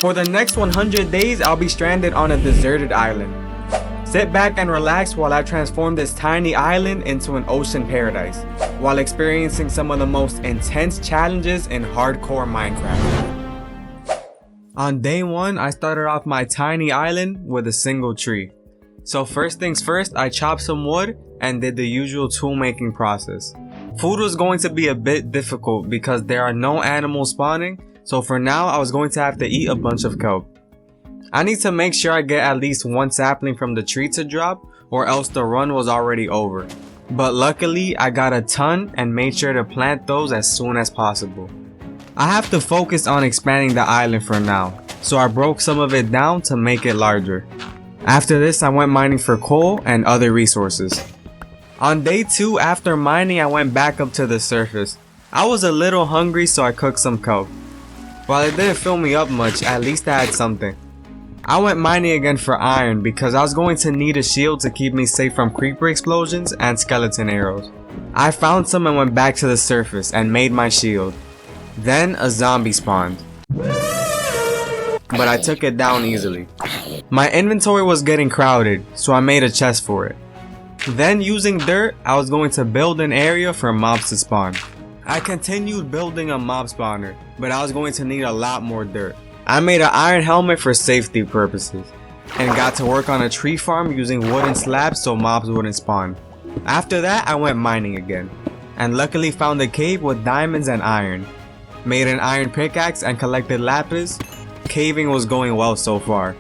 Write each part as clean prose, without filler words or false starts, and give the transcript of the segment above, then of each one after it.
For the next 100 days, I'll be stranded on a deserted island. Sit back and relax while I transform this tiny island into an ocean paradise, while experiencing some of the most intense challenges in hardcore Minecraft. On day 1, I started off my tiny island with a single tree. So first things first, I chopped some wood and did the usual tool making process. Food was going to be a bit difficult because there are no animals spawning, so for now I was going to have to eat a bunch of kelp. I need to make sure I get at least one sapling from the tree to drop, or else the run was already over. But luckily I got a ton and made sure to plant those as soon as possible. I have to focus on expanding the island for now, so I broke some of it down to make it larger. After this I went mining for coal and other resources. On day 2 after mining I went back up to the surface. I was a little hungry so I cooked some kelp. While it didn't fill me up much, at least I had something. I went mining again for iron because I was going to need a shield to keep me safe from creeper explosions and skeleton arrows. I found some and went back to the surface and made my shield. Then a zombie spawned, but I took it down easily. My inventory was getting crowded, so I made a chest for it. Then using dirt, I was going to build an area for mobs to spawn. I continued building a mob spawner, but I was going to need a lot more dirt. I made an iron helmet for safety purposes, and got to work on a tree farm using wooden slabs so mobs wouldn't spawn. After that I went mining again, and luckily found a cave with diamonds and iron. Made an iron pickaxe and collected lapis. Caving was going well so far.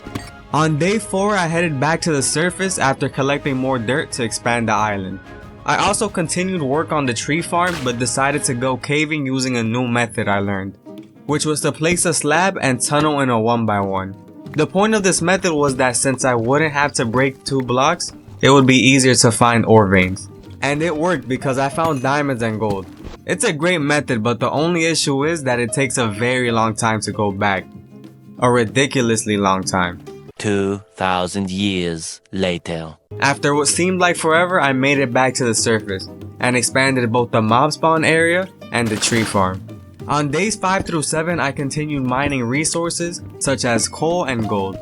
On day 4 I headed back to the surface after collecting more dirt to expand the island. I also continued work on the tree farm but decided to go caving using a new method I learned, which was to place a slab and tunnel in a 1x1. The point of this method was that since I wouldn't have to break 2 blocks, it would be easier to find ore veins. And it worked because I found diamonds and gold. It's a great method, but the only issue is that it takes a very long time to go back. A ridiculously long time. 2,000 years later. After what seemed like forever, I made it back to the surface and expanded both the mob spawn area and the tree farm. On days 5 through 7, I continued mining resources such as coal and gold,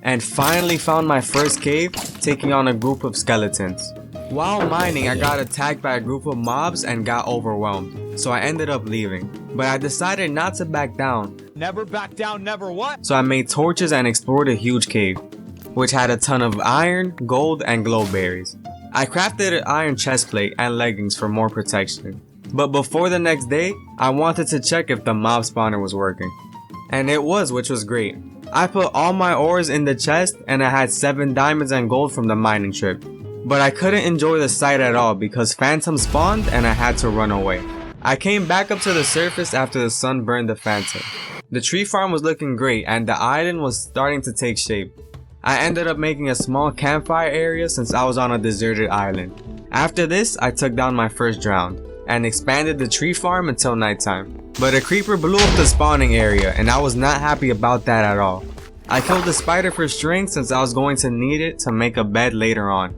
and finally found my first cave, taking on a group of skeletons. While mining, I got attacked by a group of mobs and got overwhelmed, so I ended up leaving. But I decided not to back down. Never back down, never what? So I made torches and explored a huge cave, which had a ton of iron, gold, and glowberries. I crafted an iron chestplate and leggings for more protection. But before the next day, I wanted to check if the mob spawner was working. And it was, which was great. I put all my ores in the chest and I had 7 diamonds and gold from the mining trip. But I couldn't enjoy the sight at all because phantoms spawned and I had to run away. I came back up to the surface after the sun burned the phantom. The tree farm was looking great and the island was starting to take shape. I ended up making a small campfire area since I was on a deserted island. After this, I took down my first drowned and expanded the tree farm until nighttime. But a creeper blew up the spawning area and I was not happy about that at all. I killed the spider for string since I was going to need it to make a bed later on.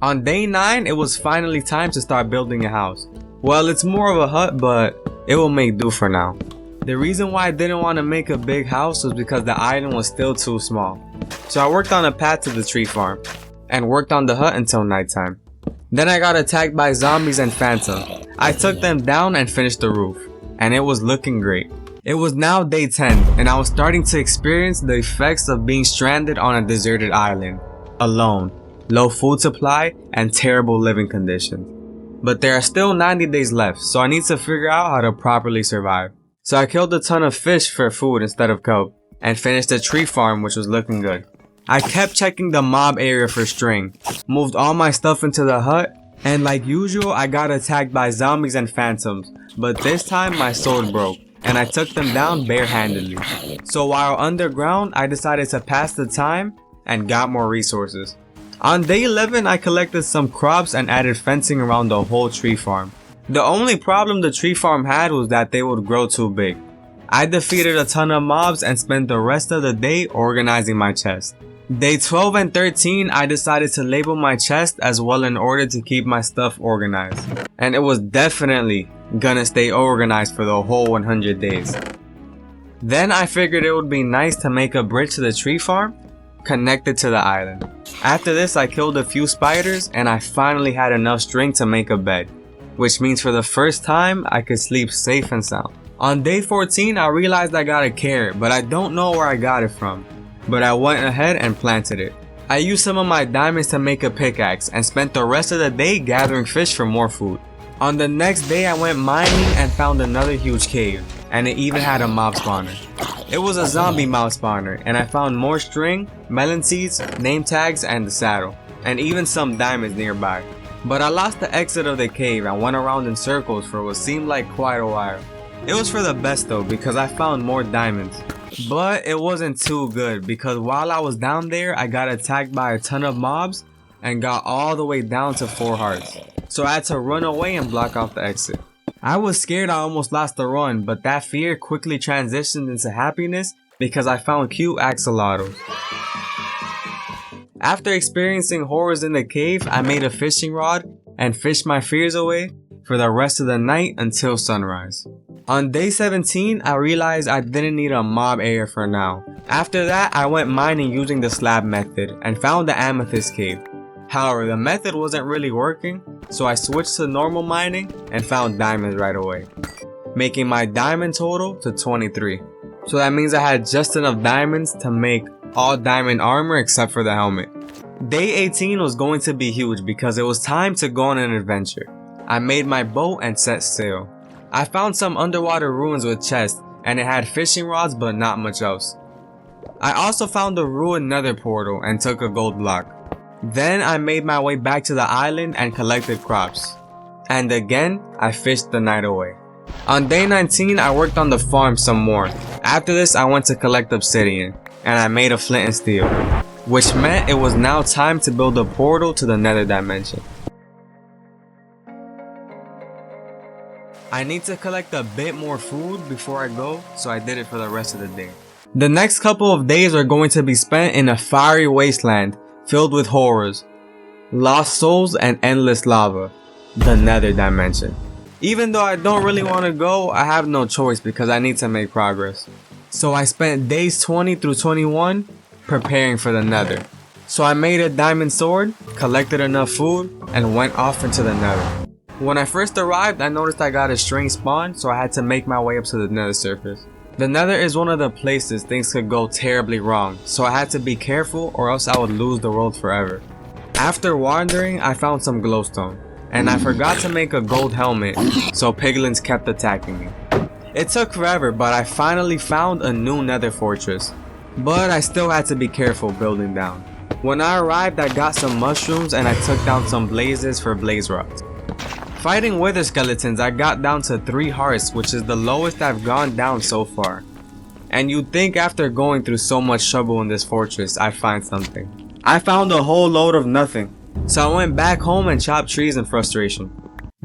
On day 9, it was finally time to start building a house. Well, it's more of a hut, but it will make do for now. The reason why I didn't want to make a big house was because the island was still too small. So I worked on a path to the tree farm and worked on the hut until nighttime. Then I got attacked by zombies and phantoms. I took them down and finished the roof, and it was looking great. It was now day 10 and I was starting to experience the effects of being stranded on a deserted island, alone, low food supply, and terrible living conditions. But there are still 90 days left, so I need to figure out how to properly survive. So I killed a ton of fish for food instead of kelp, and finished the tree farm, which was looking good. I kept checking the mob area for string, moved all my stuff into the hut, and like usual I got attacked by zombies and phantoms, but this time my sword broke, and I took them down barehandedly. So while underground, I decided to pass the time and got more resources. On day 11, I collected some crops and added fencing around the whole tree farm. The only problem the tree farm had was that they would grow too big. I defeated a ton of mobs and spent the rest of the day organizing my chest. Day 12 and 13, I decided to label my chest as well in order to keep my stuff organized. And it was definitely gonna stay organized for the whole 100 days. Then I figured it would be nice to make a bridge to the tree farm connected to the island. After this, I killed a few spiders and I finally had enough string to make a bed, which means for the first time I could sleep safe and sound. On day 14, I realized I got a carrot, but I don't know where I got it from. But I went ahead and planted it. I used some of my diamonds to make a pickaxe and spent the rest of the day gathering fish for more food. On the next day, I went mining and found another huge cave, and it even had a mob spawner. It was a zombie mob spawner, and I found more string, melon seeds, name tags, and the saddle, and even some diamonds nearby. But I lost the exit of the cave and went around in circles for what seemed like quite a while. It was for the best though, because I found more diamonds. But it wasn't too good, because while I was down there, I got attacked by a ton of mobs and got all the way down to 4 hearts. So I had to run away and block off the exit. I was scared I almost lost the run, but that fear quickly transitioned into happiness because I found cute axolotls. After experiencing horrors in the cave, I made a fishing rod and fished my fears away for the rest of the night until sunrise. On day 17, I realized I didn't need a mob area for now. After that, I went mining using the slab method and found the amethyst cave. However, the method wasn't really working, so I switched to normal mining and found diamonds right away, making my diamond total to 23. So that means I had just enough diamonds to make all diamond armor except for the helmet. Day 18 was going to be huge because it was time to go on an adventure. I made my boat and set sail. I found some underwater ruins with chests, and it had fishing rods but not much else. I also found a ruined nether portal and took a gold block. Then I made my way back to the island and collected crops. And again, I fished the night away. On day 19, I worked on the farm some more. After this, I went to collect obsidian, and I made a flint and steel, which meant it was now time to build a portal to the nether dimension. I need to collect a bit more food before I go, so I did it for the rest of the day. The next couple of days are going to be spent in a fiery wasteland filled with horrors, lost souls, and endless lava, the nether dimension. Even though I don't really want to go, I have no choice because I need to make progress. So I spent days 20 through 21 preparing for the nether. So I made a diamond sword, collected enough food, and went off into the nether. When I first arrived, I noticed I got a strange spawn, so I had to make my way up to the nether surface. The nether is one of the places things could go terribly wrong, so I had to be careful or else I would lose the world forever. After wandering, I found some glowstone, and I forgot to make a gold helmet, so piglins kept attacking me. It took forever, but I finally found a new nether fortress, but I still had to be careful building down. When I arrived, I got some mushrooms and I took down some blazes for blaze rods. Fighting wither skeletons, I got down to 3 hearts, which is the lowest I've gone down so far. And you'd think after going through so much trouble in this fortress, I'd find something. I found a whole load of nothing. So I went back home and chopped trees in frustration.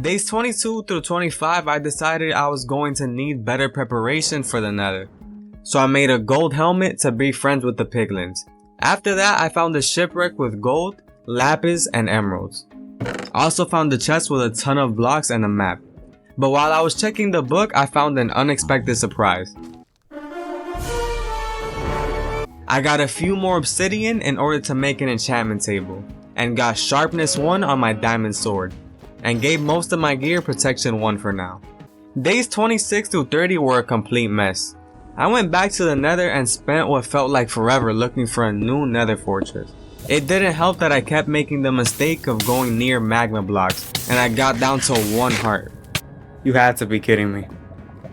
Days 22 through 25, I decided I was going to need better preparation for the nether. So I made a gold helmet to be friends with the piglins. After that, I found a shipwreck with gold, lapis, and emeralds. I also found a chest with a ton of blocks and a map. But while I was checking the book, I found an unexpected surprise. I got a few more obsidian in order to make an enchantment table, and got sharpness 1 on my diamond sword, and gave most of my gear protection 1 for now. Days 26 through 30 were a complete mess. I went back to the nether and spent what felt like forever looking for a new nether fortress. It didn't help that I kept making the mistake of going near magma blocks, and I got down to 1 heart. You had to be kidding me.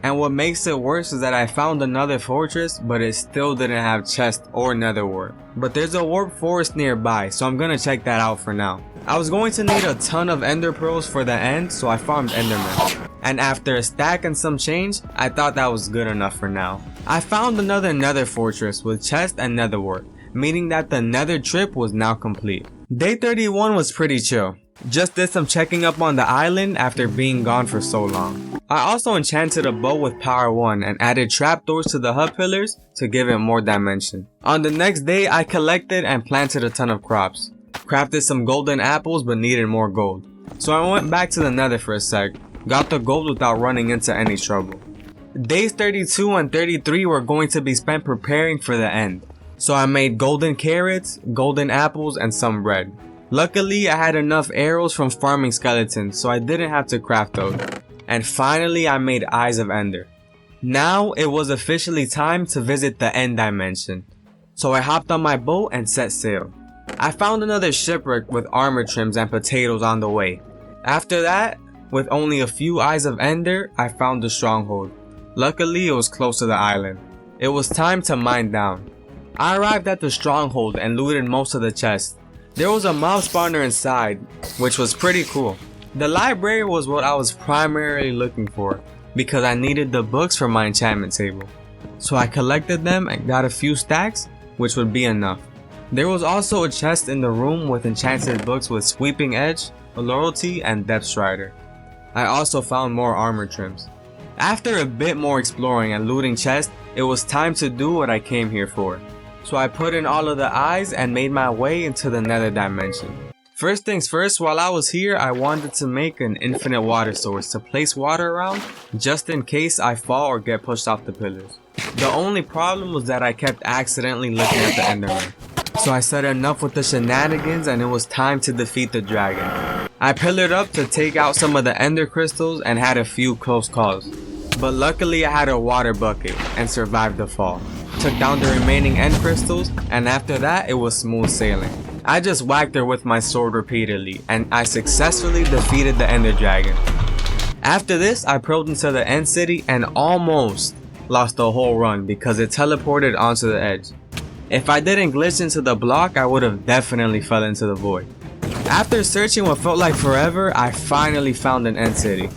And what makes it worse is that I found another fortress, but it still didn't have chest or nether wart. But there's a warp forest nearby, so I'm gonna check that out for now. I was going to need a ton of ender pearls for the end, so I farmed endermen. And after a stack and some change, I thought that was good enough for now. I found another nether fortress with chest and nether wart, meaning that the nether trip was now complete. Day 31 was pretty chill. Just did some checking up on the island after being gone for so long. I also enchanted a bow with power 1 and added trapdoors to the hut pillars to give it more dimension. On the next day, I collected and planted a ton of crops. Crafted some golden apples but needed more gold. So I went back to the nether for a sec, got the gold without running into any trouble. Days 32 and 33 were going to be spent preparing for the end. So I made golden carrots, golden apples, and some bread. Luckily, I had enough arrows from farming skeletons, so I didn't have to craft those. And finally, I made Eyes of Ender. Now, it was officially time to visit the end dimension. So I hopped on my boat and set sail. I found another shipwreck with armor trims and potatoes on the way. After that, with only a few Eyes of Ender, I found the stronghold. Luckily, it was close to the island. It was time to mine down. I arrived at the stronghold and looted most of the chests. There was a mob spawner inside, which was pretty cool. The library was what I was primarily looking for, because I needed the books for my enchantment table. So I collected them and got a few stacks, which would be enough. There was also a chest in the room with enchanted books with Sweeping Edge, Loyalty, and Depth Strider. I also found more armor trims. After a bit more exploring and looting chests, it was time to do what I came here for. So I put in all of the eyes and made my way into the Nether dimension. First things first, while I was here, I wanted to make an infinite water source to place water around, just in case I fall or get pushed off the pillars. The only problem was that I kept accidentally looking at the Enderman. So I said enough with the shenanigans and it was time to defeat the dragon. I pillared up to take out some of the ender crystals and had a few close calls. But luckily I had a water bucket and survived the fall. Took down the remaining end crystals, and after that it was smooth sailing. I just whacked her with my sword repeatedly and I successfully defeated the ender dragon. After this I probed into the end city and almost lost the whole run because it teleported onto the edge. If I didn't glitch into the block, I would have definitely fell into the void. After searching what felt like forever, I finally found an end city.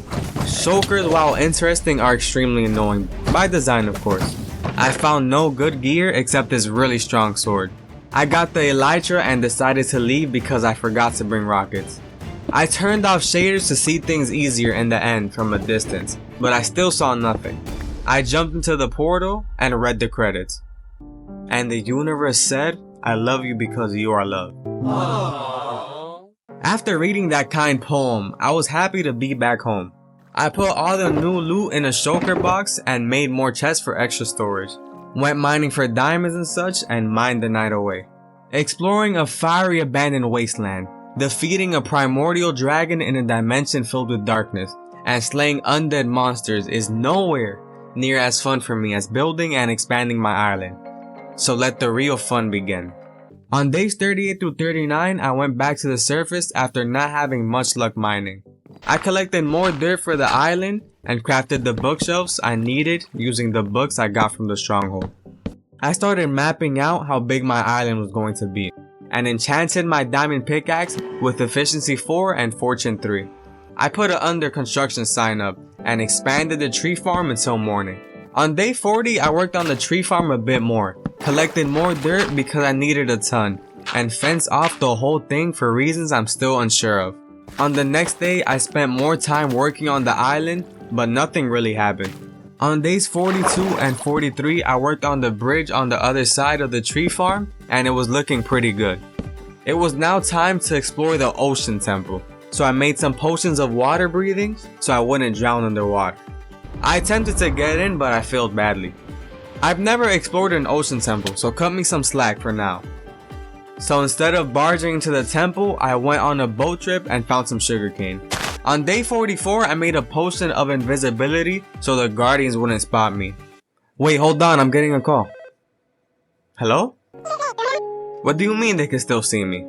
Shulkers, while interesting, are extremely annoying, by design of course. I found no good gear except this really strong sword. I got the elytra and decided to leave because I forgot to bring rockets. I turned off shaders to see things easier in the end from a distance, but I still saw nothing. I jumped into the portal and read the credits. And the universe said, "I love you because you are love." Aww. After reading that kind poem, I was happy to be back home. I put all the new loot in a shulker box and made more chests for extra storage. Went mining for diamonds and such and mined the night away. Exploring a fiery abandoned wasteland, defeating a primordial dragon in a dimension filled with darkness, and slaying undead monsters is nowhere near as fun for me as building and expanding my island. So let the real fun begin. On days 38 through 39, I went back to the surface after not having much luck mining. I collected more dirt for the island and crafted the bookshelves I needed using the books I got from the stronghold. I started mapping out how big my island was going to be and enchanted my diamond pickaxe with efficiency 4 and fortune 3. I put an under construction sign up and expanded the tree farm until morning. On day 40, I worked on the tree farm a bit more, collected more dirt because I needed a ton, and fenced off the whole thing for reasons I'm still unsure of. On the next day, I spent more time working on the island, but nothing really happened. On days 42 and 43, I worked on the bridge on the other side of the tree farm, and it was looking pretty good. It was now time to explore the ocean temple, so I made some potions of water breathing so I wouldn't drown underwater. I attempted to get in, but I failed badly. I've never explored an ocean temple, so cut me some slack for now. So instead of barging into the temple, I went on a boat trip and found some sugarcane. On day 44, I made a potion of invisibility so the guardians wouldn't spot me. Wait, hold on, I'm getting a call. Hello? What do you mean they can still see me?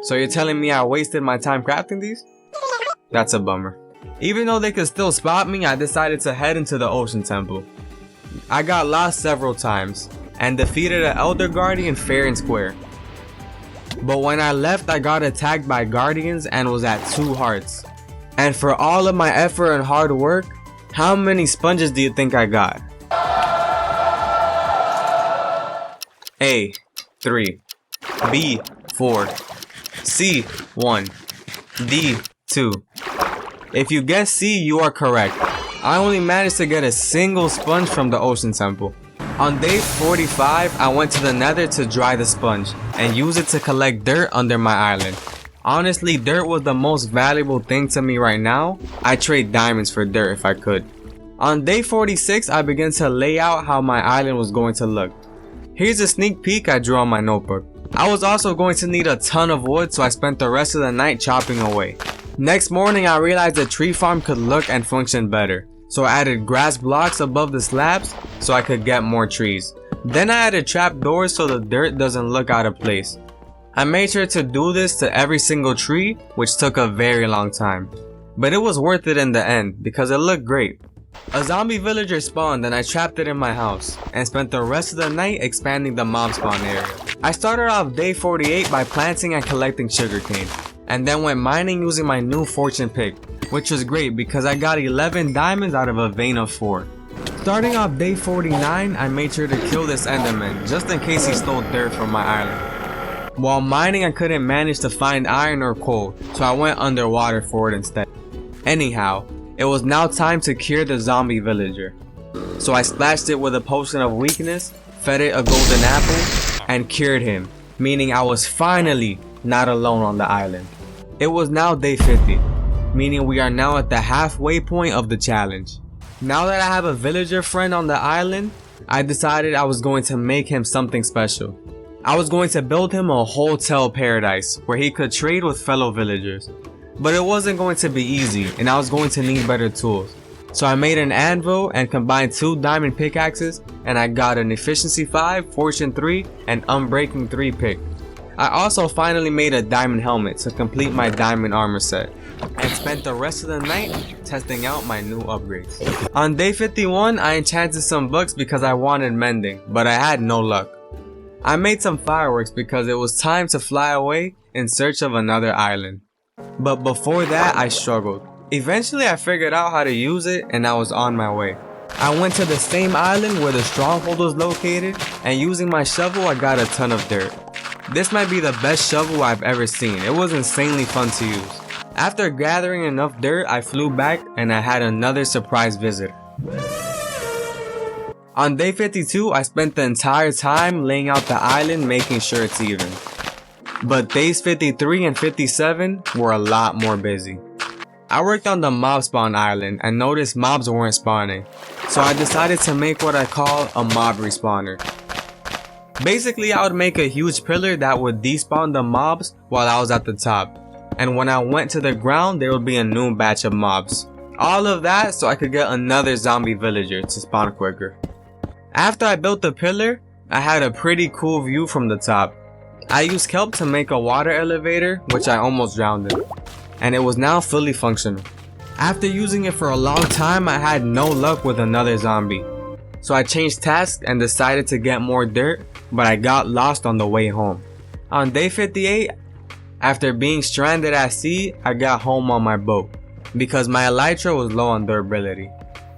So you're telling me I wasted my time crafting these? That's a bummer. Even though they could still spot me, I decided to head into the ocean temple. I got lost several times and defeated an elder guardian fair and square. But when I left, I got attacked by guardians and was at 2 hearts. And for all of my effort and hard work, how many sponges do you think I got? A, 3, B, 4, C, 1, D, 2. If you guessed C, you are correct. I only managed to get a single sponge from the ocean temple. On day 45, I went to the Nether to dry the sponge and use it to collect dirt under my island. Honestly, dirt was the most valuable thing to me right now. I'd trade diamonds for dirt if I could. On day 46, I began to lay out how my island was going to look. Here's a sneak peek I drew on my notebook. I was also going to need a ton of wood, so I spent the rest of the night chopping away. Next morning, I realized the tree farm could look and function better. So I added grass blocks above the slabs so I could get more trees. Then I added trap doors so the dirt doesn't look out of place. I made sure to do this to every single tree, which took a very long time. But it was worth it in the end because it looked great. A zombie villager spawned and I trapped it in my house and spent the rest of the night expanding the mob spawn area. I started off day 48 by planting and collecting sugarcane, and then went mining using my new fortune pick, which was great because I got 11 diamonds out of a vein of 4. Starting off day 49, I made sure to kill this enderman just in case he stole dirt from my island. While mining, I couldn't manage to find iron or coal, so I went underwater for it instead. Anyhow, it was now time to cure the zombie villager. So I splashed it with a potion of weakness, fed it a golden apple, and cured him, meaning I was finally not alone on the island. It was now day 50, meaning we are now at the halfway point of the challenge. Now that I have a villager friend on the island, I decided I was going to make him something special. I was going to build him a hotel paradise where he could trade with fellow villagers. But it wasn't going to be easy and I was going to need better tools. So I made an anvil and combined 2 diamond pickaxes, and I got an efficiency 5, fortune 3, and unbreaking 3 pick. I also finally made a diamond helmet to complete my diamond armor set, and spent the rest of the night testing out my new upgrades. On day 51, I enchanted some books because I wanted mending, but I had no luck. I made some fireworks because it was time to fly away in search of another island. But before that, I struggled. Eventually, I figured out how to use it and I was on my way. I went to the same island where the stronghold was located, and using my shovel, I got a ton of dirt. This might be the best shovel I've ever seen. It was insanely fun to use. After gathering enough dirt, I flew back and I had another surprise visitor. On day 52, I spent the entire time laying out the island, making sure it's even. But days 53 and 57 were a lot more busy. I worked on the mob spawn island and noticed mobs weren't spawning, so I decided to make what I call a mob respawner. Basically, I would make a huge pillar that would despawn the mobs while I was at the top, and when I went to the ground there would be a new batch of mobs. All of that so I could get another zombie villager to spawn quicker. After I built the pillar, I had a pretty cool view from the top. I used kelp to make a water elevator, which I almost drowned in, and it was now fully functional. After using it for a long time, I had no luck with another zombie. So I changed tasks and decided to get more dirt, but I got lost on the way home. On day 58, after being stranded at sea, I got home on my boat, because my elytra was low on durability.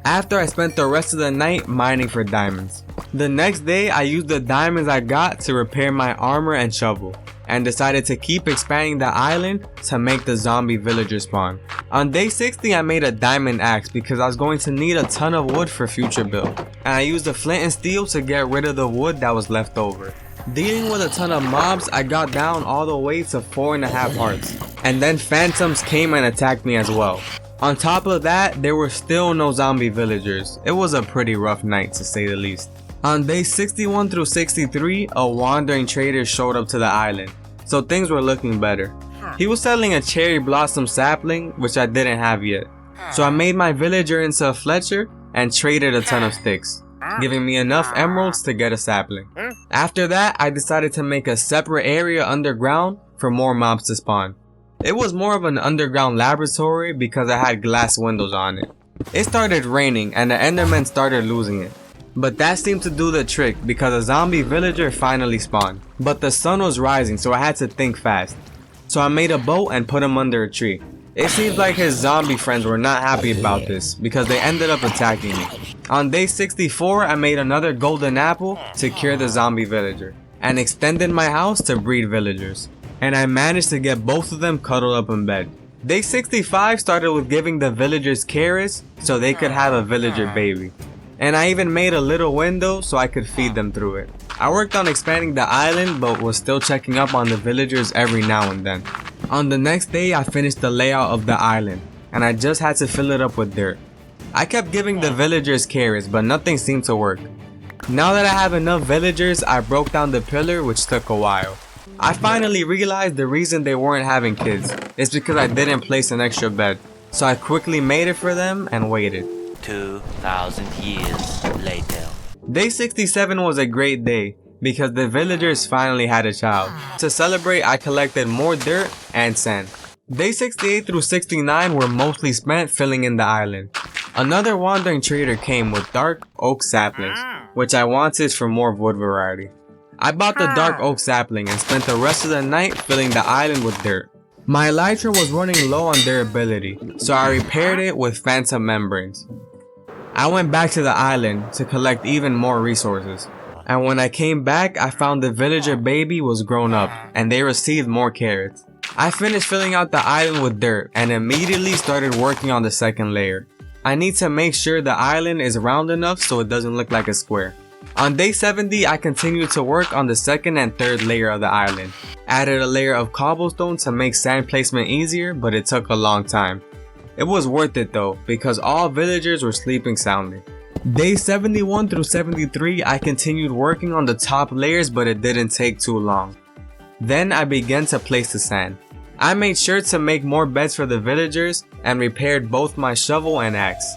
After I spent the rest of the night mining for diamonds. The next day, I used the diamonds I got to repair my armor and shovel, and decided to keep expanding the island to make the zombie villager spawn. On day 60, I made a diamond axe because I was going to need a ton of wood for future build, and I used the flint and steel to get rid of the wood that was left over. Dealing with a ton of mobs, I got down all the way to 4.5 hearts, and then phantoms came and attacked me as well. On top of that, there were still no zombie villagers. It was a pretty rough night to say the least. On days 61 through 63, a wandering trader showed up to the island, so things were looking better. He was selling a cherry blossom sapling, which I didn't have yet. So I made my villager into a Fletcher and traded a ton of sticks, giving me enough emeralds to get a sapling. After that, I decided to make a separate area underground for more mobs to spawn. It was more of an underground laboratory because I had glass windows on it. It started raining and the endermen started losing it. But that seemed to do the trick because a zombie villager finally spawned. But the sun was rising, so I had to think fast. So I made a boat and put him under a tree. It seems like his zombie friends were not happy about this because they ended up attacking me. On day 64, I made another golden apple to cure the zombie villager and extended my house to breed villagers. And I managed to get both of them cuddled up in bed. Day 65 started with giving the villagers carrots so they could have a villager baby. And I even made a little window so I could feed them through it. I worked on expanding the island but was still checking up on the villagers every now and then. On the next day, I finished the layout of the island, and I just had to fill it up with dirt. I kept giving the villagers carrots, but nothing seemed to work. Now that I have enough villagers, I broke down the pillar, which took a while. I finally realized the reason they weren't having kids is because I didn't place an extra bed, so I quickly made it for them and waited. 2,000 years later. Day 67 was a great day because the villagers finally had a child. To celebrate, I collected more dirt and sand. Day 68 through 69 were mostly spent filling in the island. Another wandering trader came with dark oak saplings, which I wanted for more wood variety. I bought the dark oak sapling and spent the rest of the night filling the island with dirt. My elytra was running low on durability, so I repaired it with phantom membranes. I went back to the island to collect even more resources, and when I came back, I found the villager baby was grown up and they received more carrots. I finished filling out the island with dirt and immediately started working on the second layer. I need to make sure the island is round enough so it doesn't look like a square. On day 70, I continued to work on the second and third layer of the island. Added a layer of cobblestone to make sand placement easier, but it took a long time. It was worth it though, because all villagers were sleeping soundly. Day 71 through 73, I continued working on the top layers, but it didn't take too long. Then I began to place the sand. I made sure to make more beds for the villagers and repaired both my shovel and axe.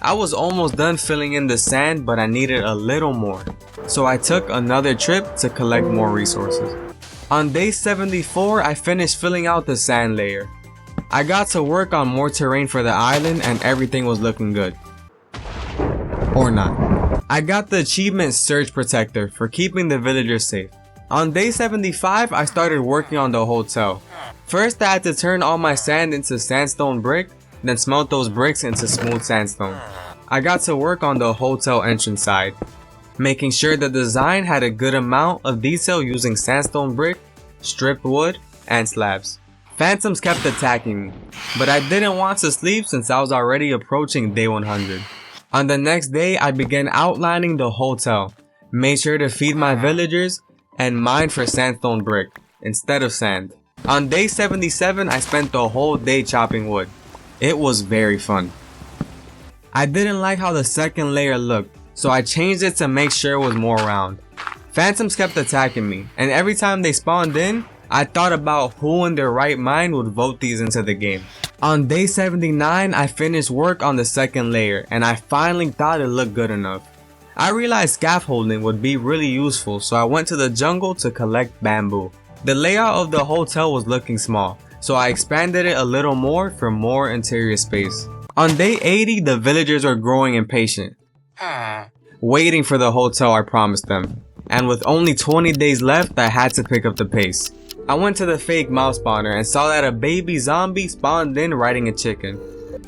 I was almost done filling in the sand, but I needed a little more, so I took another trip to collect more resources. On day 74, I finished filling out the sand layer. I got to work on more terrain for the island and everything was looking good. Or not. I got the achievement Surge Protector for keeping the villagers safe. On day 75, I started working on the hotel. First, I had to turn all my sand into sandstone brick, then smelt those bricks into smooth sandstone. I got to work on the hotel entrance side, making sure the design had a good amount of detail using sandstone brick, stripped wood, and slabs. Phantoms kept attacking me, but I didn't want to sleep since I was already approaching day 100. On the next day, I began outlining the hotel, made sure to feed my villagers, and mined for sandstone brick instead of sand. On day 77, I spent the whole day chopping wood. It was very fun. I didn't like how the second layer looked, so I changed it to make sure it was more round. Phantoms kept attacking me, and every time they spawned in, I thought about who in their right mind would vote these into the game. On day 79, I finished work on the second layer, and I finally thought it looked good enough. I realized scaffolding would be really useful, so I went to the jungle to collect bamboo. The layout of the hotel was looking small, so I expanded it a little more for more interior space. On day 80, the villagers were growing impatient, waiting for the hotel I promised them. And with only 20 days left, I had to pick up the pace. I went to the fake mouse spawner and saw that a baby zombie spawned in riding a chicken.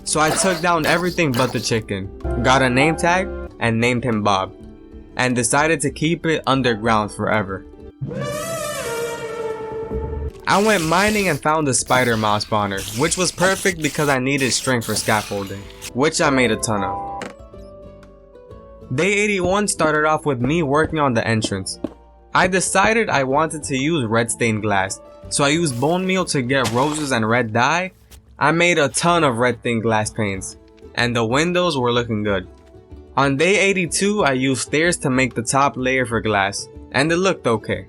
So I took down everything but the chicken, got a name tag, and named him Bob, and decided to keep it underground forever. I went mining and found the spider mouse spawner, which was perfect because I needed string for scaffolding, which I made a ton of. Day 81 started off with me working on the entrance. I decided I wanted to use red stained glass, so I used bone meal to get roses and red dye. I made a ton of red stained glass paints, and the windows were looking good. On day 82, I used stairs to make the top layer for glass, and it looked okay.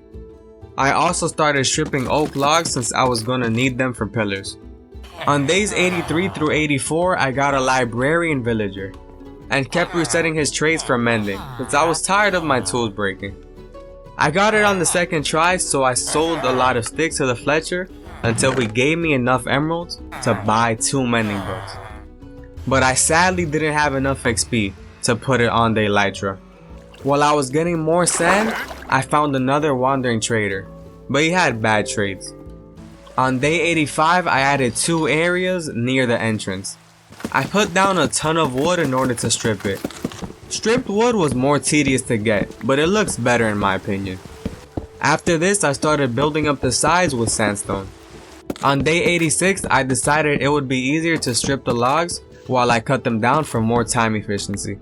I also started stripping oak logs since I was gonna need them for pillars. On days 83 through 84, I got a librarian villager, and kept resetting his trades for mending, since I was tired of my tools breaking. I got it on the second try, so I sold a lot of sticks to the Fletcher until he gave me enough emeralds to buy 2 mending books. But I sadly didn't have enough XP to put it on the elytra. While I was getting more sand, I found another wandering trader, but he had bad trades. On day 85, I added 2 areas near the entrance. I put down a ton of wood in order to strip it. Stripped wood was more tedious to get, but it looks better in my opinion. After this, I started building up the sides with sandstone. On day 86, I decided it would be easier to strip the logs while I cut them down for more time efficiency.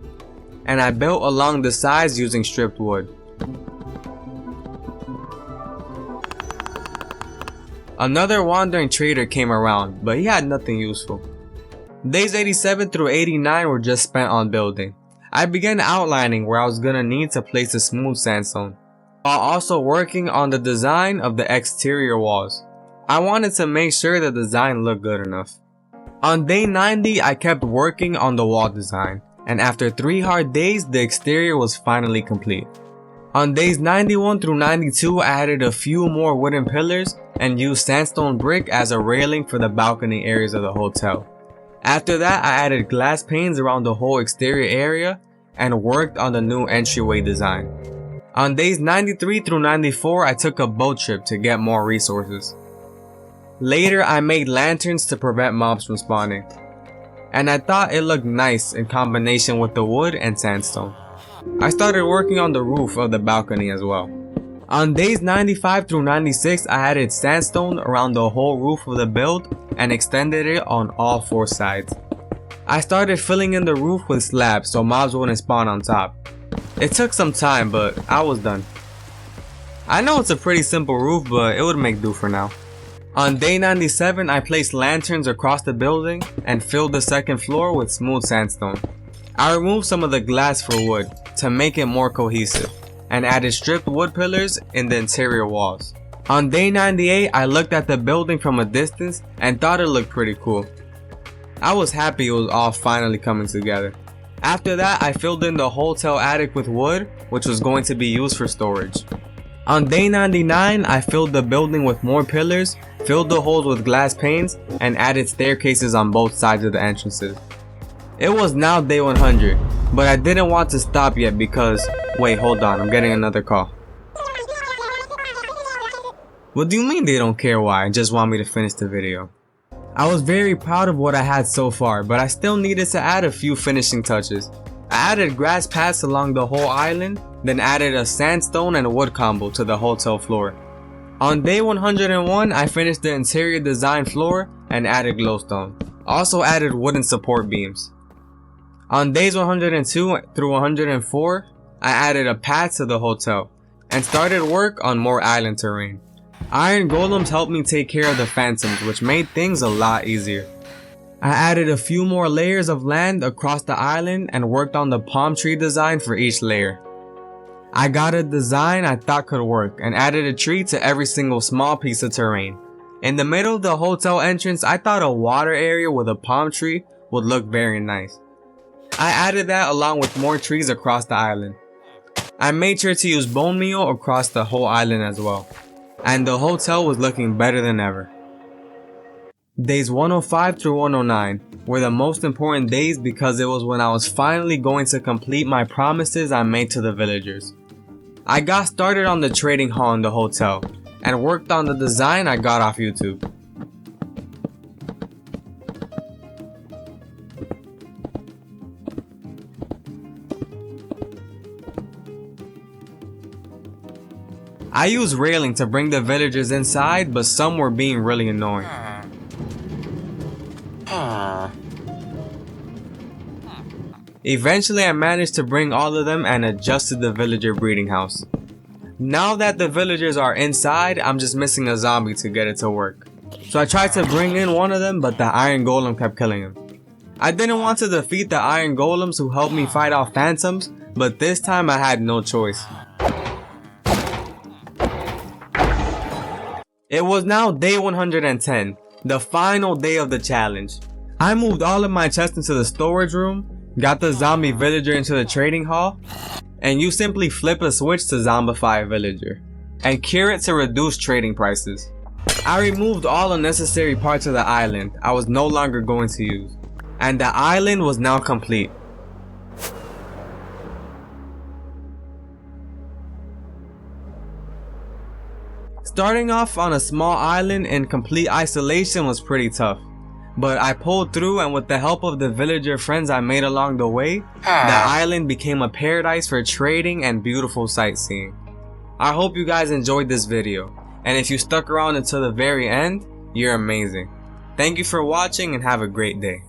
And I built along the sides using stripped wood. Another wandering trader came around, but he had nothing useful. Days 87 through 89 were just spent on building. I began outlining where I was gonna need to place a smooth sandstone, while also working on the design of the exterior walls. I wanted to make sure the design looked good enough. On day 90, I kept working on the wall design, and after 3 hard days, the exterior was finally complete. On days 91 through 92, I added a few more wooden pillars and used sandstone brick as a railing for the balcony areas of the hotel. After that, I added glass panes around the whole exterior area and worked on the new entryway design. On days 93 through 94, I took a boat trip to get more resources. Later, I made lanterns to prevent mobs from spawning, and I thought it looked nice in combination with the wood and sandstone. I started working on the roof of the balcony as well. On days 95 through 96, I added sandstone around the whole roof of the build and extended it on all 4 sides. I started filling in the roof with slabs so mobs wouldn't spawn on top. It took some time, but I was done. I know it's a pretty simple roof, but it would make do for now. On day 97, I placed lanterns across the building and filled the second floor with smooth sandstone. I removed some of the glass for wood to make it more cohesive and added stripped wood pillars in the interior walls. On day 98, I looked at the building from a distance and thought it looked pretty cool. I was happy it was all finally coming together. After that, I filled in the hotel attic with wood, which was going to be used for storage. On day 99, I filled the building with more pillars, filled the holes with glass panes, and added staircases on both sides of the entrances. It was now day 100, but I didn't want to stop yet because, wait, hold on, I'm getting another call. What do you mean they don't care why, just want me to finish the video? I was very proud of what I had so far, but I still needed to add a few finishing touches. I added grass paths along the whole island, then added a sandstone and wood combo to the hotel floor. On day 101, I finished the interior design floor and added glowstone. Also added wooden support beams. On days 102 through 104, I added a path to the hotel and started work on more island terrain. Iron golems helped me take care of the phantoms, which made things a lot easier. I added a few more layers of land across the island and worked on the palm tree design for each layer. I got a design I thought could work and added a tree to every single small piece of terrain. In the middle of the hotel entrance, I thought a water area with a palm tree would look very nice. I added that along with more trees across the island. I made sure to use bone meal across the whole island as well, and the hotel was looking better than ever. Days 105 through 109 were the most important days because it was when I was finally going to complete my promises I made to the villagers. I got started on the trading hall in the hotel and worked on the design I got off YouTube. I used railing to bring the villagers inside, but some were being really annoying. Eventually I managed to bring all of them and adjusted the villager breeding house. Now that the villagers are inside, I'm just missing a zombie to get it to work. So I tried to bring in one of them, but the iron golem kept killing him. I didn't want to defeat the iron golems who helped me fight off phantoms, but this time I had no choice. It was now day 110, the final day of the challenge. I moved all of my chests into the storage room, got the zombie villager into the trading hall, and you simply flip a switch to zombify a villager, and cure it to reduce trading prices. I removed all unnecessary parts of the island I was no longer going to use, and the island was now complete. Starting off on a small island in complete isolation was pretty tough, but I pulled through, and with the help of the villager friends I made along the way, the island became a paradise for trading and beautiful sightseeing. I hope you guys enjoyed this video, and if you stuck around until the very end, you're amazing. Thank you for watching and have a great day.